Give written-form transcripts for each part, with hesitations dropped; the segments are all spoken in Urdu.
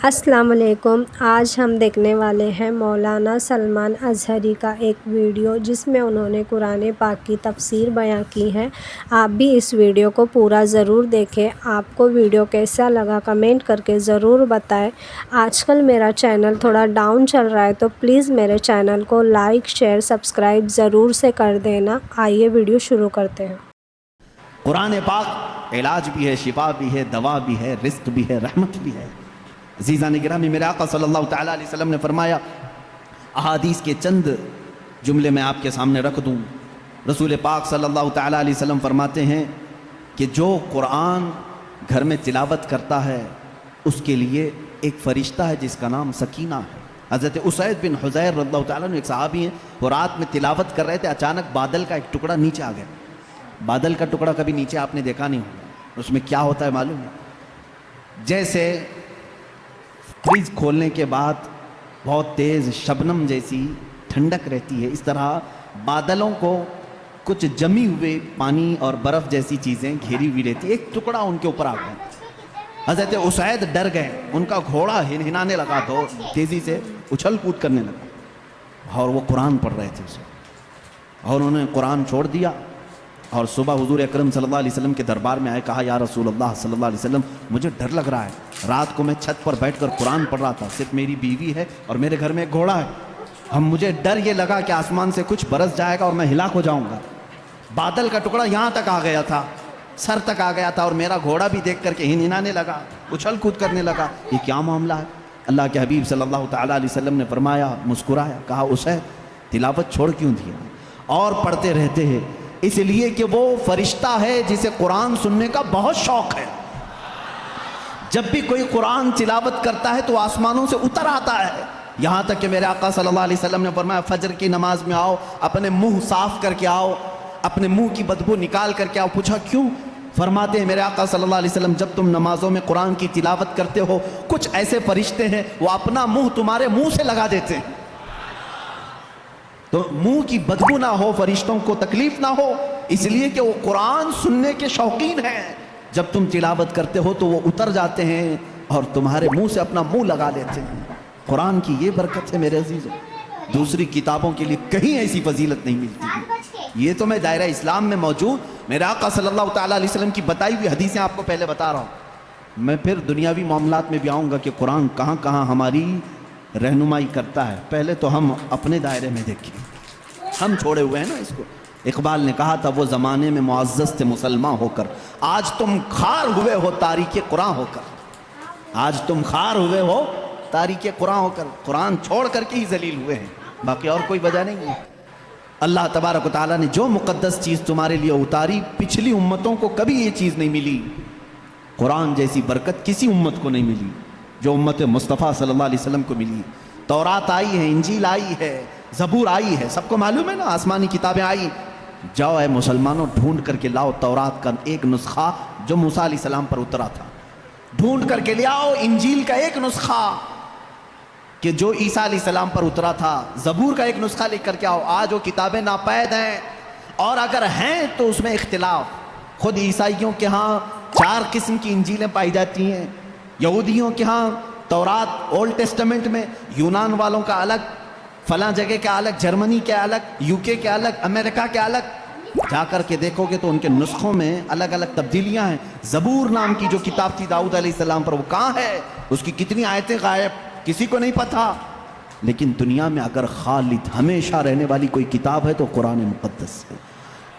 السلام علیکم۔ آج ہم دیکھنے والے ہیں مولانا سلمان اظہری کا ایک ویڈیو جس میں انہوں نے قرآن پاک کی تفسیر بیان کی ہے۔ آپ بھی اس ویڈیو کو پورا ضرور دیکھیں۔ آپ کو ویڈیو کیسا لگا کمنٹ کر کے ضرور بتائیں۔ آج کل میرا چینل تھوڑا ڈاؤن چل رہا ہے تو پلیز میرے چینل کو لائک شیئر سبسکرائب ضرور سے کر دینا۔ آئیے ویڈیو شروع کرتے ہیں۔ قرآن پاک علاج بھی ہے، شفا بھی ہے، دوا بھی ہے، رزق بھی ہے، رحمت بھی ہے۔ عزیزان گرامی، میرے آقا صلی اللہ تعالیٰ علیہ وسلم نے فرمایا، احادیث کے چند جملے میں آپ کے سامنے رکھ دوں۔ رسول پاک صلی اللہ تعالیٰ علیہ وسلم فرماتے ہیں کہ جو قرآن گھر میں تلاوت کرتا ہے اس کے لیے ایک فرشتہ ہے جس کا نام سکینہ ہے۔ حضرت اسید بن حضیر رضی اللہ تعالیٰ عنہ ایک صحابی ہیں، وہ رات میں تلاوت کر رہے تھے، اچانک بادل کا ایک ٹکڑا نیچے آ گیا۔ بادل کا ٹکڑا کبھی نیچے آپ نے دیکھا نہیں ہوگا، اس میں کیا ہوتا ہے معلوم ہے؟ جیسے فریج کھولنے کے بعد بہت تیز شبنم جیسی ٹھنڈک رہتی ہے، اس طرح بادلوں کو کچھ جمی ہوئے پانی اور برف جیسی چیزیں گھیری ہوئی رہتی ہے۔ ایک ٹکڑا ان کے اوپر آ گیا۔ حضرت اسید ڈر گئے، ان کا گھوڑا ہنہنانے لگا تو تیزی سے اچھل کود کرنے لگا، اور وہ قرآن پڑھ رہے تھے اسے، اور انہوں نے قرآن چھوڑ دیا اور صبح حضور اکرم صلی اللہ علیہ وسلم کے دربار میں آئے، کہا یا رسول اللہ صلی اللہ علیہ وسلم مجھے ڈر لگ رہا ہے، رات کو میں چھت پر بیٹھ کر قرآن پڑھ رہا تھا، صرف میری بیوی ہے اور میرے گھر میں ایک گھوڑا ہے، ہم مجھے ڈر یہ لگا کہ آسمان سے کچھ برس جائے گا اور میں ہلاک ہو جاؤں گا۔ بادل کا ٹکڑا یہاں تک آ گیا تھا، سر تک آ گیا تھا، اور میرا گھوڑا بھی دیکھ کر کے ہنہنانے لگا، اچھل کود کرنے لگا، یہ کیا معاملہ ہے؟ اللہ کے حبیب صلی اللہ تعالیٰ علیہ وسلم نے فرمایا، مسکرایا، کہا اسے تلاوت چھوڑ کیوں دیا؟ اور پڑھتے رہتے ہیں، اس لیے کہ وہ فرشتہ ہے جسے قرآن سننے کا بہت شوق ہے۔ جب بھی کوئی قرآن تلاوت کرتا ہے تو آسمانوں سے اتر آتا ہے، یہاں تک کہ میرے آقا صلی اللہ علیہ وسلم نے فرمایا فجر کی نماز میں آؤ، اپنے منہ صاف کر کے آؤ، اپنے منہ کی بدبو نکال کر کے آؤ۔ پوچھا کیوں؟ فرماتے ہیں میرے آقا صلی اللہ علیہ وسلم جب تم نمازوں میں قرآن کی تلاوت کرتے ہو کچھ ایسے فرشتے ہیں وہ اپنا منہ تمہارے منہ سے لگا دیتے ہیں، تو منہ کی بدبو نہ ہو، فرشتوں کو تکلیف نہ ہو، اس لیے کہ وہ قرآن سننے کے شوقین ہیں۔ جب تم تلاوت کرتے ہو تو وہ اتر جاتے ہیں اور تمہارے منہ سے اپنا منہ لگا لیتے ہیں۔ قرآن کی یہ برکت ہے میرے عزیزوں، دوسری کتابوں کے لیے کہیں ایسی فضیلت نہیں ملتی ہے۔ یہ تو میں دائرہ اسلام میں موجود میرے آقا صلی اللہ تعالیٰ علیہ وسلم کی بتائی ہوئی حدیثیں آپ کو پہلے بتا رہا ہوں، میں پھر دنیاوی معاملات میں بھی آؤں گا کہ قرآن کہاں کہاں ہماری رہنمائی کرتا ہے۔ پہلے تو ہم اپنے دائرے میں دیکھیں، ہم چھوڑے ہوئے ہیں نا اس کو۔ اقبال نے کہا تھا وہ زمانے میں معزز تھے مسلمان ہو کر، آج تم خار ہوئے ہو تاریک قرآن ہو کر، آج تم خار ہوئے ہو تاریک قرآن ہو کر، قرآن چھوڑ کر کے ہی ذلیل ہوئے ہیں، باقی اور کوئی وجہ نہیں ہے۔ اللہ تبارک و تعالیٰ نے جو مقدس چیز تمہارے لیے اتاری، پچھلی امتوں کو کبھی یہ چیز نہیں ملی، قرآن جیسی برکت کسی امت کو نہیں ملی جو امت مصطفیٰ صلی اللہ علیہ وسلم کو ملی۔ تورات آئی ہے، انجیل آئی ہے، زبور آئی ہے، سب کو معلوم ہے نا، آسمانی کتابیں آئی۔ جاؤ اے مسلمانوں ڈھونڈ کر کے لاؤ تورات کا ایک نسخہ جو موسیٰ علیہ السلام پر اترا تھا، ڈھونڈ کر کے لے آؤ انجیل کا ایک نسخہ کہ جو عیسیٰ علیہ السلام پر اترا تھا، زبور کا ایک نسخہ لے کر کے آؤ۔ آج وہ کتابیں ناپید ہیں، اور اگر ہیں تو اس میں اختلاف۔ خود عیسائیوں کے ہاں 4 قسم کی انجیلیں پائی جاتی ہیں، یہودیوں کے ہاں تورات اولڈ ٹیسٹمنٹ میں، یونان والوں کا الگ، فلاں جگہ کے الگ، جرمنی کے الگ، UK کے الگ، امریکہ کے الگ۔ جا کر کے دیکھو گے تو ان کے نسخوں میں الگ الگ تبدیلیاں ہیں۔ زبور نام کی جو کتاب تھی داؤد علیہ السلام پر، وہ کہاں ہے؟ اس کی کتنی آیتیں غائب، کسی کو نہیں پتا۔ لیکن دنیا میں اگر خالد ہمیشہ رہنے والی کوئی کتاب ہے تو قرآن مقدس ہے۔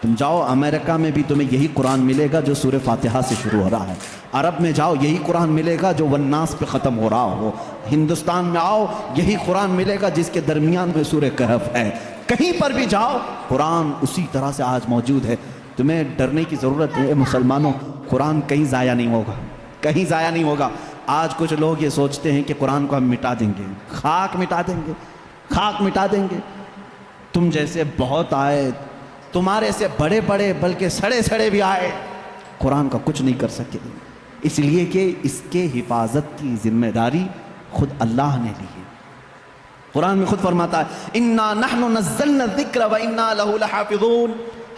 تم جاؤ امریکہ میں بھی تمہیں یہی قرآن ملے گا جو سورہ فاتحہ سے شروع ہو رہا ہے، عرب میں جاؤ یہی قرآن ملے گا جو والناس پہ ختم ہو رہا ہو، ہندوستان میں آؤ یہی قرآن ملے گا جس کے درمیان میں سورہ کہف ہے، کہیں پر بھی جاؤ قرآن اسی طرح سے آج موجود ہے۔ تمہیں ڈرنے کی ضرورت ہے مسلمانوں، قرآن کہیں ضائع نہیں ہوگا، کہیں ضائع نہیں ہوگا۔ آج کچھ لوگ یہ سوچتے ہیں کہ قرآن کو ہم مٹا دیں گے، خاک مٹا دیں گے، خاک مٹا دیں گے۔ تم جیسے بہت آئے، تمہارے سے بڑے بڑے بلکہ سڑے سڑے بھی آئے، قرآن کا کچھ نہیں کر سکے، اس لیے کہ اس کے حفاظت کی ذمہ داری خود اللہ نے لی ہے۔ قرآن میں خود فرماتا ہے اِنَّا نَحْنُ نَزَّلْنَا الذِّكْرَ وَإِنَّا لَهُ لَحَافِظُونَ،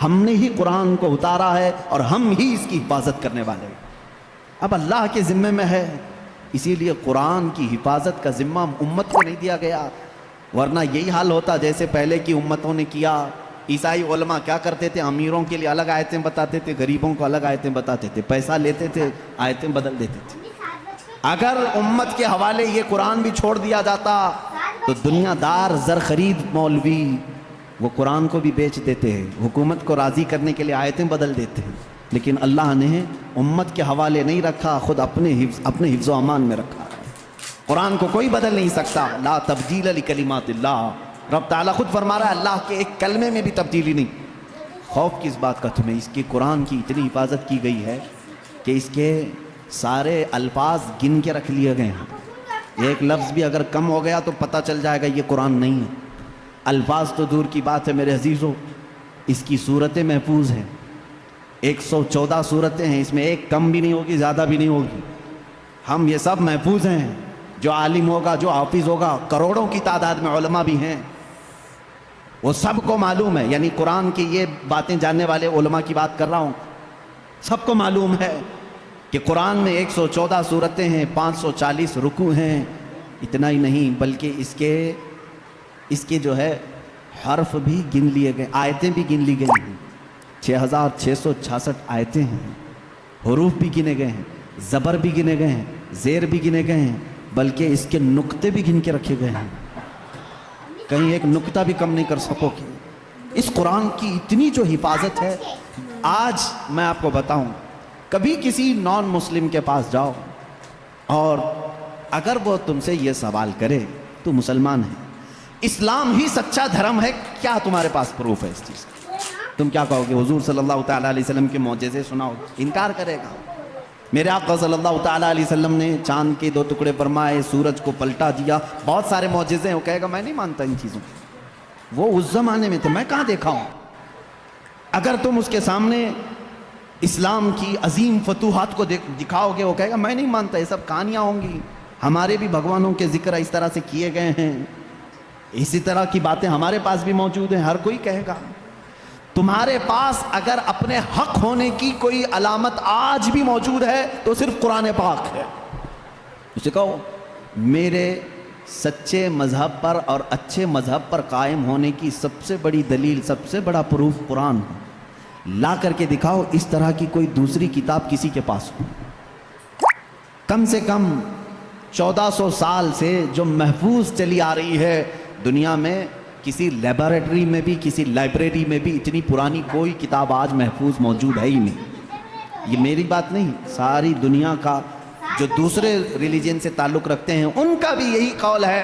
ہم نے ہی قرآن کو اتارا ہے اور ہم ہی اس کی حفاظت کرنے والے ہیں۔ اب اللہ کے ذمے میں ہے اسی لیے قرآن کی حفاظت کا ذمہ امت کو نہیں دیا گیا، ورنہ یہی حال ہوتا جیسے پہلے کی امتوں نے کیا۔ عیسائی علماء کیا کرتے تھے؟ امیروں کے لیے الگ آیتیں بتاتے تھے، غریبوں کو الگ آیتیں بتاتے تھے، پیسہ لیتے تھے، آیتیں بدل دیتے تھے۔ اگر امت کے حوالے یہ قرآن بھی چھوڑ دیا جاتا تو دنیا دار زر خرید مولوی وہ قرآن کو بھی بیچ دیتے ہیں، حکومت کو راضی کرنے کے لیے آیتیں بدل دیتے ہیں، لیکن اللہ نے امت کے حوالے نہیں رکھا، خود اپنے حفظ و امان میں رکھا۔ قرآن کو کوئی بدل نہیں سکتا، لا تبدیل لکلمات اللہ، رب تعالیٰ خود فرما رہا ہے اللہ کے ایک کلمے میں بھی تبدیلی نہیں۔ خوف کس بات کا تمہیں؟ اس کی قرآن کی اتنی حفاظت کی گئی ہے کہ اس کے سارے الفاظ گن کے رکھ لیے گئے ہیں، ایک لفظ بھی اگر کم ہو گیا تو پتہ چل جائے گا یہ قرآن نہیں ہے۔ الفاظ تو دور کی بات ہے میرے عزیزو، اس کی صورتیں محفوظ ہیں، 114 صورتیں ہیں، اس میں ایک کم بھی نہیں ہوگی زیادہ بھی نہیں ہوگی، ہم یہ سب محفوظ ہیں۔ جو عالم ہوگا، جو حافظ ہوگا، کروڑوں کی تعداد میں علماء بھی ہیں، وہ سب کو معلوم ہے، یعنی قرآن کی یہ باتیں جاننے والے علماء کی بات کر رہا ہوں، سب کو معلوم ہے کہ قرآن میں 114 صورتیں ہیں، 540 رکوع ہیں۔ اتنا ہی نہیں بلکہ اس کے جو ہے حرف بھی گن لیے گئے، آیتیں بھی گن لی گئی ہیں، 6666 آیتیں ہیں، حروف بھی گنے گئے ہیں، زبر بھی گنے گئے ہیں، زیر بھی گنے گئے ہیں، بلکہ اس کے نقطے بھی گن کے رکھے گئے ہیں، کہیں ایک نقطہ بھی کم نہیں کر سکو گے۔ اس قرآن کی اتنی جو حفاظت ہے، آج میں آپ کو بتاؤں، کبھی کسی نان مسلم کے پاس جاؤ اور اگر وہ تم سے یہ سوال کرے تو مسلمان ہے، اسلام ہی سچا دھرم ہے، کیا تمہارے پاس پروف ہے اس چیز کا؟ تم کیا کہو گے؟ حضور صلی اللہ تعالیٰ علیہ وسلم کے معجزے سناؤ، انکار کرے گا۔ میرے آقا صلی اللہ تعالیٰ علیہ وسلم نے چاند کے 2 ٹکڑے فرمائے، سورج کو پلٹا دیا، بہت سارے معجزے ہیں، وہ کہے گا میں نہیں مانتا ان چیزوں کو، وہ اس زمانے میں تھے، میں کہاں دیکھا ہوں۔ اگر تم اس کے سامنے اسلام کی عظیم فتوحات کو دکھاؤ گے، وہ کہے گا میں نہیں مانتا، یہ سب کہانیاں ہوں گی، ہمارے بھی بھگوانوں کے ذکر اس طرح سے کیے گئے ہیں، اسی طرح کی باتیں ہمارے پاس بھی موجود ہیں، ہر کوئی کہے گا۔ تمہارے پاس اگر اپنے حق ہونے کی کوئی علامت آج بھی موجود ہے تو صرف قرآن پاک ہے۔ اسے کہو میرے سچے مذہب پر اور اچھے مذہب پر قائم ہونے کی سب سے بڑی دلیل، سب سے بڑا پروف قرآن ہے، لا کر کے دکھاؤ اس طرح کی کوئی دوسری کتاب کسی کے پاس ہو۔ کم سے کم 1400 سال سے جو محفوظ چلی آ رہی ہے دنیا میں، کسی لیبارٹری میں بھی، کسی لائبریری میں بھی اتنی پرانی کوئی کتاب آج محفوظ موجود ہے ہی نہیں۔ یہ میری بات نہیں، ساری دنیا کا جو دوسرے ریلیجن سے تعلق رکھتے ہیں ان کا بھی یہی قول ہے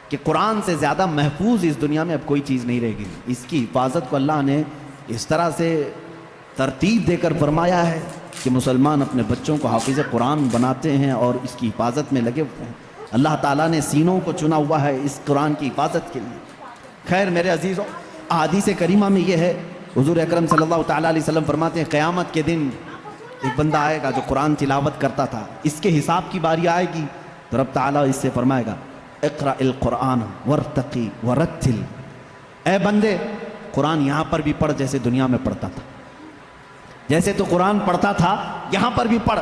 کہ قرآن سے زیادہ محفوظ اس دنیا میں اب کوئی چیز نہیں رہے گی۔ اس کی حفاظت کو اللہ نے اس طرح سے ترتیب دے کر فرمایا ہے کہ مسلمان اپنے بچوں کو حافظ قرآن بناتے ہیں اور اس کی حفاظت میں لگے ہوئے ہیں۔ اللہ تعالیٰ نے سینوں کو چنا ہوا ہے اس قرآن کی حفاظت کے لیے۔ خیر میرے عزیزوں، احادیث کریمہ میں یہ ہے، حضور اکرم صلی اللہ تعالیٰ علیہ وسلم فرماتے ہیں قیامت کے دن ایک بندہ آئے گا جو قرآن تلاوت کرتا تھا، اس کے حساب کی باری آئے گی تو رب تعالیٰ اس سے فرمائے گا اقرأ القرآن ورتقی ورتل، اے بندے قرآن یہاں پر بھی پڑھ جیسے دنیا میں پڑھتا تھا، جیسے تو قرآن پڑھتا تھا یہاں پر بھی پڑھ،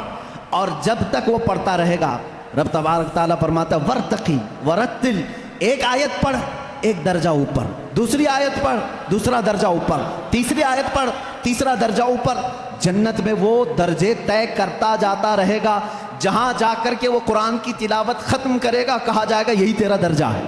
اور جب تک وہ پڑھتا رہے گا رب تبارک تعالیٰ فرماتا ہے ورتقی ورتل، ایک آیت پڑھ ایک درجہ اوپر، دوسری آیت پڑھ دوسرا درجہ اوپر، تیسری آیت پڑھ تیسرا درجہ اوپر، جنت میں وہ درجے طے کرتا جاتا رہے گا، جہاں جا کر کے وہ قرآن کی تلاوت ختم کرے گا کہا جائے گا یہی تیرا درجہ ہے۔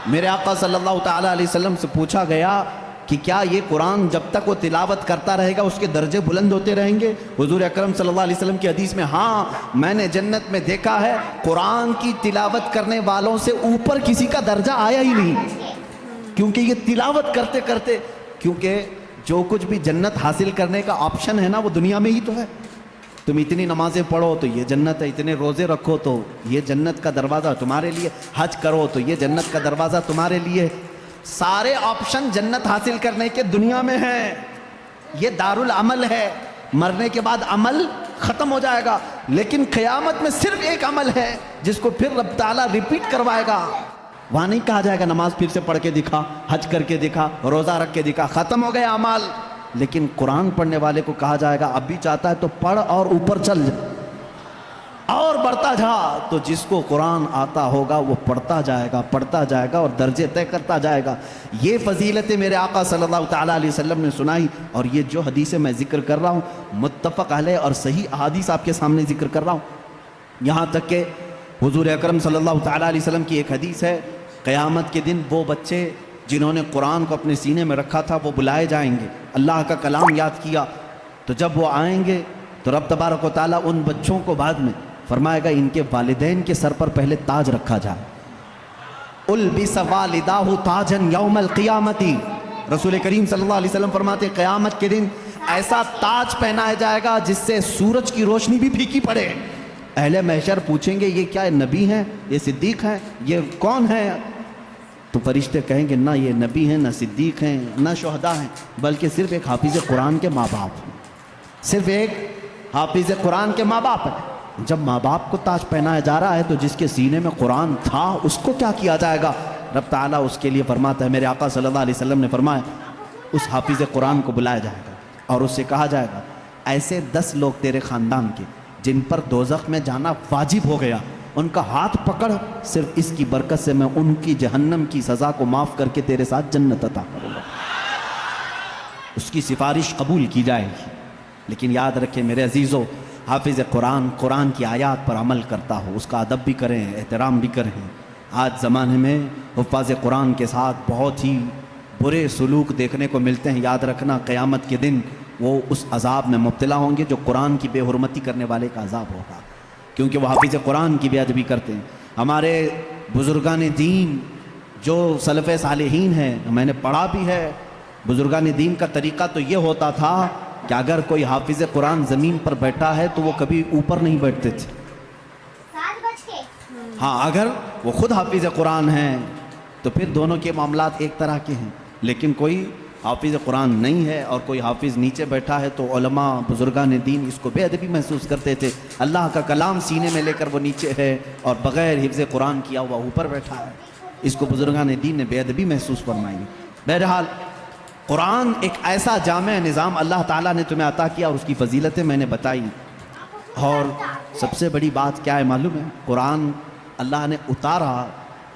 میرے آقا صلی اللہ تعالیٰ علیہ وسلم سے پوچھا گیا کہ کیا یہ قرآن جب تک وہ تلاوت کرتا رہے گا اس کے درجے بلند ہوتے رہیں گے؟ حضور اکرم صلی اللہ علیہ وسلم کی حدیث میں ہاں میں نے جنت میں دیکھا ہے قرآن کی تلاوت کرنے والوں سے اوپر کسی کا درجہ آیا ہی نہیں، کیونکہ یہ تلاوت کرتے کرتے، کیونکہ جو کچھ بھی جنت حاصل کرنے کا آپشن ہے نا وہ دنیا میں ہی تو ہے۔ تم اتنی نمازیں پڑھو تو یہ جنت ہے، اتنے روزے رکھو تو یہ جنت کا دروازہ تمہارے لیے، حج کرو تو یہ جنت کا دروازہ تمہارے لیے، سارے آپشن جنت حاصل کرنے کے دنیا میں ہیں۔ یہ دارالعمل ہے، مرنے کے بعد عمل ختم ہو جائے گا، لیکن قیامت میں صرف ایک عمل ہے جس کو پھر رب تعالیٰ ریپیٹ کروائے گا۔ وہاں نہیں کہا جائے گا نماز پھر سے پڑھ کے دکھا، حج کر کے دکھا، روزہ رکھ کے دکھا، ختم ہو گئے اعمال، لیکن قرآن پڑھنے والے کو کہا جائے گا اب بھی چاہتا ہے تو پڑھ اور اوپر چل جا، اور بڑھتا جا تو جس کو قرآن آتا ہوگا وہ پڑھتا جائے گا اور درجے طے کرتا جائے گا۔ یہ فضیلتیں میرے آقا صلی اللہ تعالیٰ علیہ وسلم نے سنائی، اور یہ جو حدیثیں میں ذکر کر رہا ہوں متفق علیہ اور صحیح احادیث آپ کے سامنے ذکر کر رہا ہوں۔ یہاں تک کہ حضور اکرم صلی اللہ تعالیٰ علیہ وسلم کی ایک حدیث ہے، قیامت کے دن وہ بچے جنہوں نے قرآن کو اپنے سینے میں رکھا تھا وہ بلائے جائیں گے، اللہ کا کلام یاد کیا، تو جب وہ آئیں گے تو رب تبارک و تعالیٰ ان بچوں کو بعد میں فرمائے گا ان کے والدین کے سر پر پہلے تاج رکھا جائے۔ البس والداہ تاجن یوم القیامت، رسول کریم صلی اللہ علیہ وسلم فرماتے ہیں قیامت کے دن ایسا تاج پہنایا جائے گا جس سے سورج کی روشنی بھی پھیکی پڑے۔ اہل محشر پوچھیں گے یہ کیا نبی ہیں، یہ صدیق ہیں، یہ کون ہیں؟ تو فرشتے کہیں گے نہ یہ نبی ہیں، نہ صدیق ہیں، نہ شہداء ہیں، بلکہ صرف ایک حافظ قرآن کے ماں باپ ہیں، صرف ایک حافظ قرآن کے ماں باپ ہیں۔ جب ماں باپ کو تاج پہنایا جا رہا ہے تو جس کے سینے میں قرآن تھا اس کو کیا کیا جائے گا؟ رب تعالیٰ اس کے لیے فرماتا ہے، میرے آقا صلی اللہ علیہ وسلم نے فرمایا اس حافظ قرآن کو بلایا جائے گا اور اس سے کہا جائے گا ایسے 10 لوگ تیرے خاندان کے جن پر دوزخ میں جانا واجب ہو گیا، ان کا ہاتھ پکڑ، صرف اس کی برکت سے میں ان کی جہنم کی سزا کو معاف کر کے تیرے ساتھ جنت عطا کروں گا۔ اس کی سفارش قبول کی جائے گی۔ لیکن یاد رکھیں میرے عزیزو، حافظ قرآن کی آیات پر عمل کرتا ہو، اس کا ادب بھی کریں، احترام بھی کریں۔ آج زمانے میں حفاظ قرآن کے ساتھ بہت ہی برے سلوک دیکھنے کو ملتے ہیں۔ یاد رکھنا قیامت کے دن وہ اس عذاب میں مبتلا ہوں گے جو قرآن کی بے حرمتی کرنے والے کا عذاب ہوگا، کیونکہ وہ حافظ قرآن کی بے ادبی کرتے ہیں۔ ہمارے بزرگان دین جو سلف صالحین ہیں، میں نے پڑھا بھی ہے، بزرگان دین کا طریقہ تو یہ ہوتا تھا کہ اگر کوئی حافظ قرآن زمین پر بیٹھا ہے تو وہ کبھی اوپر نہیں بیٹھتے تھے۔ ہاں، اگر وہ خود حافظ قرآن ہیں تو پھر دونوں کے معاملات ایک طرح کے ہیں، لیکن کوئی حافظ قرآن نہیں ہے اور کوئی حافظ نیچے بیٹھا ہے تو علماء بزرگان دین اس کو بے ادبی محسوس کرتے تھے۔ اللہ کا کلام سینے میں لے کر وہ نیچے ہے اور بغیر حفظ قرآن کیا ہوا اوپر بیٹھا ہے، اس کو بزرگان دین نے بے ادبی محسوس فرمائی۔ بہرحال قرآن ایک ایسا جامع نظام اللہ تعالیٰ نے تمہیں عطا کیا اور اس کی فضیلتیں میں نے بتائی۔ اور سب سے بڑی بات کیا ہے معلوم ہے؟ قرآن اللہ نے اتارا،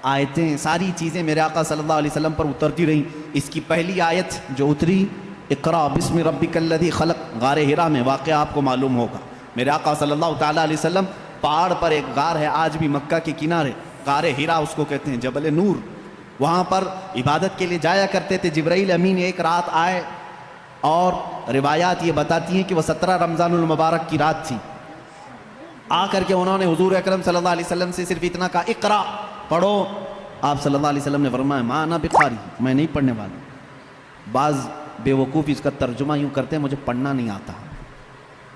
آیتیں ساری چیزیں میرے آقا صلی اللہ علیہ وسلم پر اترتی رہیں۔ اس کی پہلی آیت جو اتری اقرا بسم ربک الذی خلق، غار حرا میں، واقعہ آپ کو معلوم ہوگا۔ میرے آقا صلی اللہ تعالیٰ علیہ وسلم پہاڑ پر ایک غار ہے، آج بھی مکہ کے کنارے، غار حرا اس کو کہتے ہیں، جبل نور، وہاں پر عبادت کے لیے جایا کرتے تھے۔ جبرائیل امین ایک رات آئے اور روایات یہ بتاتی ہیں کہ وہ 17 رمضان المبارک کی رات تھی۔ آ کر کے انہوں نے حضور اکرم صلی اللہ علیہ وسلم سے صرف اتنا کہا اقرا، پڑھو۔ آپ صلی اللہ علیہ وسلم نے فرمایا ما انا بقاری، میں نہیں پڑھنے والا۔ بعض بے وقوف اس کا ترجمہ یوں کرتے ہیں مجھے پڑھنا نہیں آتا۔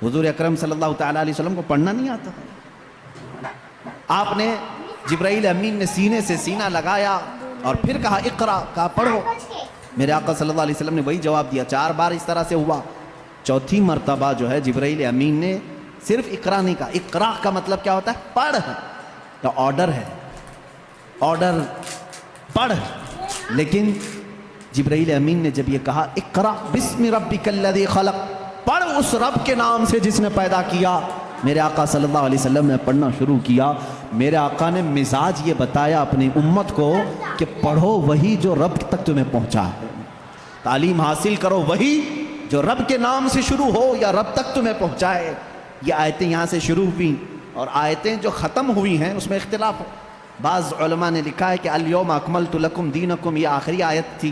حضور اکرم صلی اللہ تعالیٰ علیہ وسلم کو پڑھنا نہیں آتا۔ آپ نے جبرائیل امین نے سینے سے سینہ لگایا اور پھر کہا اقرا، کہا پڑھو۔ میرے آقا صلی اللہ علیہ وسلم نے وہی جواب دیا۔ 4 بار اس طرح سے ہوا، چوتھی مرتبہ جو ہے جبرائیل امین نے صرف اقرا نہیں کہا۔ اقرا کا مطلب کیا ہوتا ہے؟ پڑھ، یا آرڈر ہے، آرڈر پڑھ۔ لیکن جبرائیل امین نے جب یہ کہا اقرا بسم ربک الذی خلق، پڑھ اس رب کے نام سے جس نے پیدا کیا، میرے آقا صلی اللہ علیہ وسلم نے پڑھنا شروع کیا۔ میرے آقا نے مزاج یہ بتایا اپنی امت کو کہ پڑھو وہی جو رب تک تمہیں پہنچا ہے، تعلیم حاصل کرو وہی جو رب کے نام سے شروع ہو یا رب تک تمہیں پہنچائے۔ یہ آیتیں یہاں سے شروع ہوئیں اور آیتیں جو ختم ہوئی ہیں اس میں اختلاف ہے۔ بعض علماء نے لکھا ہے کہ الیوم اکملت لکم دینکم، یہ آخری آیت تھی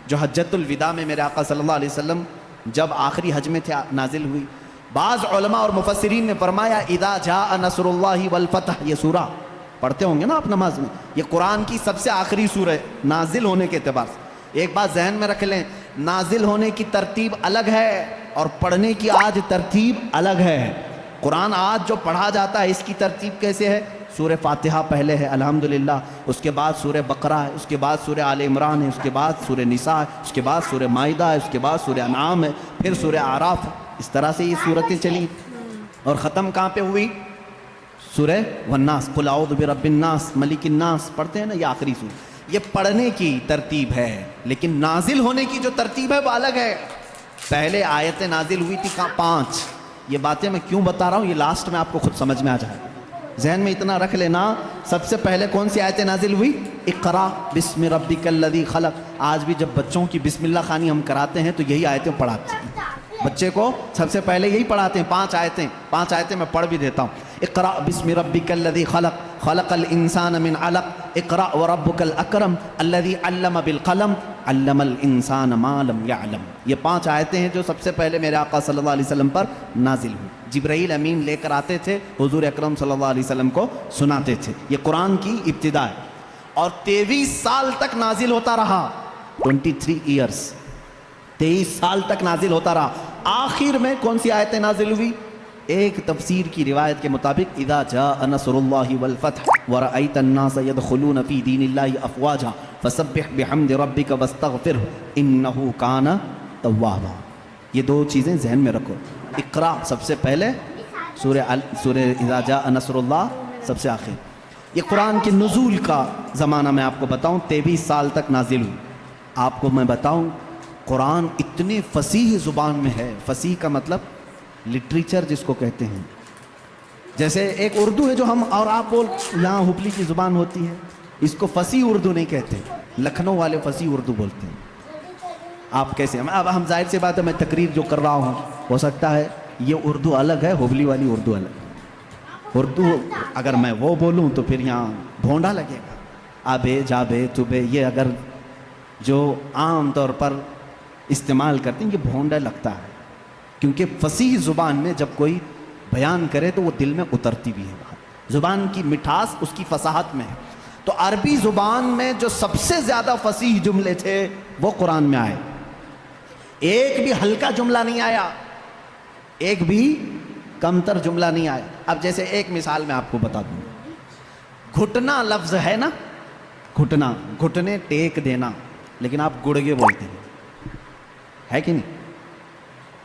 جو حجۃ الوداع میں میرے آقا صلی اللہ علیہ وسلم جب آخری حج میں تھے نازل ہوئی۔ بعض علماء اور مفسرین نے فرمایا اذا جاء نصر اللہ والفتح، یہ سورہ پڑھتے ہوں گے نا آپ نماز میں، یہ قرآن کی سب سے آخری سورہ ہے نازل ہونے کے اعتبار سے۔ ایک بات ذہن میں رکھ لیں، نازل ہونے کی ترتیب الگ ہے اور پڑھنے کی آج ترتیب الگ ہے۔ قرآن آج جو پڑھا جاتا ہے اس کی ترتیب کیسے ہے؟ سورہ فاتحہ پہلے ہے الحمدللہ، اس کے بعد سورہ بقرہ ہے، اس کے بعد سورہ آل عمران ہے، اس کے بعد سورہ نساء ہے، اس کے بعد سورہ مائدہ ہے، اس کے بعد سورہ انعام ہے، پھر سورہ اعراف ہے۔ اس طرح سے یہ صورتیں چلی اور ختم کہاں پہ ہوئی؟ سورہ والناس، قل اعوذ برب الناس ملک الناس، پڑھتے ہیں نا، یہ آخری سورہ۔ یہ پڑھنے کی ترتیب ہے، لیکن نازل ہونے کی جو ترتیب ہے وہ الگ ہے۔ پہلے آیتیں نازل ہوئی تھی 5۔ یہ باتیں میں کیوں بتا رہا ہوں، یہ لاسٹ میں آپ کو خود سمجھ میں آ جائے گا۔ ذہن میں اتنا رکھ لینا، سب سے پہلے کون سی آیتیں نازل ہوئی؟ اقرا بسم ربک الذی خلق. آج بھی جب بچوں کی بسم اللہ خوانی ہم کراتے ہیں تو یہی آیتیں پڑھاتے ہیں بچے کو، سب سے پہلے یہی پڑھاتے ہیں. 5 آیتیں میں پڑھ بھی دیتا ہوں. اقرا بسم ربک الذی خلق خلق الانسان من علق اقرا وربک الاکرم الذی علم بالقلم علم الانسان ما لم يعلم. یہ 5 آیتیں ہیں جو سب سے پہلے میرے آقا صلی اللہ علیہ وسلم پر نازل ہوئی. جبرائیل امین لے کر آتے تھے، حضور اکرم صلی اللہ علیہ وسلم کو سناتے تھے. یہ قرآن کی ابتدا ہے اور 23 سال تک نازل ہوتا رہا. 23 ایئرس، 23 سال تک نازل ہوتا رہا. آخر میں کون سی آیتیں نازل ہوئی؟ ایک تفسیر کی روایت کے مطابق اذا جاء نصر اللہ والفتح ورأیت الناس يدخلون فی دین اللہ افواجا فسبح بحمد ربک واستغفرہ انہ کان توابا. یہ 2 چیزیں ذہن میں رکھو. اقرا سب سے پہلے، سورہ اذا جاء نصر اللہ سب سے آخر. یہ قرآن کے نزول کا زمانہ میں آپ کو بتاؤں 23 سال تک نازل ہوئی. آپ کو میں بتاؤں قرآن اتنی فصیح زبان میں ہے. فصیح کا مطلب لٹریچر جس کو کہتے ہیں. جیسے ایک اردو ہے جو ہم اور آپ بول یہاں حبلی کی زبان ہوتی ہے، اس کو فصیح اردو نہیں کہتے، لکھنؤ والے فصیح اردو بولتے ہیں. آپ کیسے اب ہم ظاہر سی بات ہے میں تقریر جو کر رہا ہوں ہو سکتا ہے یہ اردو الگ ہے، حبلی والی اردو الگ. اردو اگر میں وہ بولوں تو پھر یہاں بھونڈا لگے گا. آبے جابے تبے یہ اگر جو عام طور پر استعمال کرتے ہیں یہ بھونڈا لگتا ہے، کیونکہ فصیح زبان میں جب کوئی بیان کرے تو وہ دل میں اترتی بھی ہے. زبان کی مٹھاس اس کی فصاحت میں ہے. تو عربی زبان میں جو سب سے زیادہ فصیح جملے تھے وہ قرآن میں آئے. ایک بھی ہلکا جملہ نہیں آیا، ایک بھی کمتر جملہ نہیں آیا. اب جیسے ایک مثال میں آپ کو بتا دوں، گھٹنا لفظ ہے نا، گھٹنا، گھٹنے ٹیک دینا، لیکن آپ گڑگے بولتے ہیں، ہے کہ نہیں؟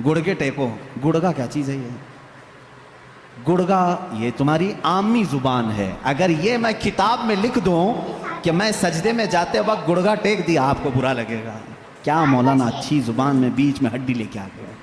گڑگے ٹیکو، گڑگا کیا چیز ہے؟ یہ گڑگا یہ تمہاری عامی زبان ہے. اگر یہ میں کتاب میں لکھ دوں کہ میں سجدے میں جاتے وقت گڑگا ٹیک دیا، آپ کو برا لگے گا. کیا مولانا اچھی زبان میں بیچ میں ہڈی لے کے آ گئے.